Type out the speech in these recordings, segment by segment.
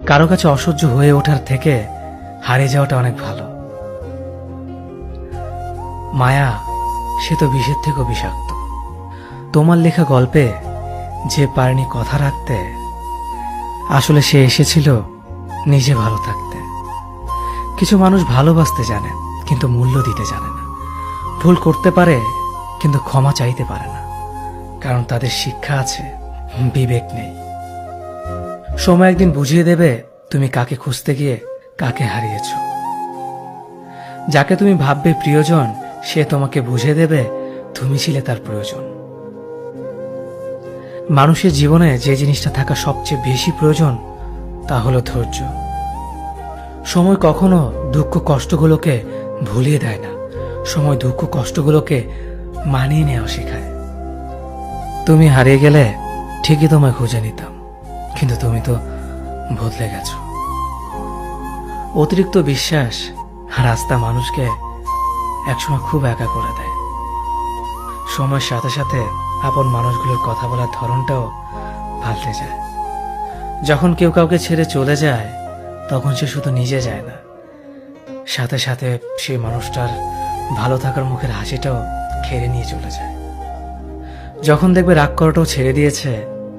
কারো কাছে অসহ্য হয়ে ওঠার থেকে হারিয়ে যাওয়াটা অনেক ভালো। মায়া সে তো বিষের থেকেও বিষাক্ত। তোমার লেখা গল্পে যে পারেনি কথা রাখতে, আসলে সে এসেছিল নিজে ভালো থাকতে। কিছু মানুষ ভালোবাসতে জানে কিন্তু মূল্য দিতে জানে না। ভুল করতে পারে কিন্তু ক্ষমা চাইতে পারে না, কারণ তাদের শিক্ষা আছে, বিবেক নেই। সময় একদিন বুঝিয়ে দেবে তুমি কাকে খুঁজতে গিয়ে কাকে হারিয়েছ। যাকে তুমি ভাববে প্রিয়জন, সে তোমাকে বুঝিয়ে দেবে তুমি ছিলে তার প্রয়োজন। মানুষের জীবনে যে জিনিসটা থাকা সবচেয়ে বেশি প্রয়োজন তা হলো ধৈর্য। সময় কখনো দুঃখ কষ্টগুলোকে ভুলিয়ে দেয় না, সময় দুঃখ কষ্টগুলোকে মানিয়ে নেওয়া শেখায়। তুমি হারিয়ে গেলে ঠিকই তোমায় খুঁজে নিতাম, কিন্তু তুমি তো বদলে গেছো। অতিরিক্ত বিশ্বাস রাস্তা মানুষকে একসময় খুব একা করে দেয়। সময়ের সাথে সাথে আপন মানুষগুলোর কথা বলার ধরনটাও পাল্টে যায়। যখন কেউ কাউকে ছেড়ে চলে যায়, তখন সে শুধু নিজে যায় না, সাথে সাথে সেই মানুষটার ভালো থাকার মুখের হাসিটাও কেড়ে নিয়ে চলে যায়। যখন দেখবে রাগ করাটাও ছেড়ে দিয়েছে,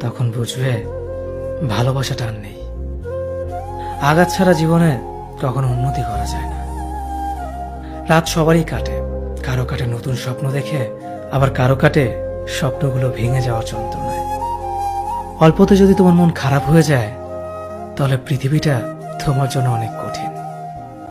তখন বুঝবে ভালোবাসাটা আর নেই। আঘাত ছাড়া জীবনে কখনো উন্নতি করা যায় না। রাত সবারই কাটে, কারো কাটে নতুন স্বপ্ন দেখে, আবার কারো কাটে স্বপ্নগুলো ভেঙে যাওয়ার যন্ত্রণায়। অল্পতে যদি তোমার মন খারাপ হয়ে যায়, তাহলে পৃথিবীটা তোমার জন্য অনেক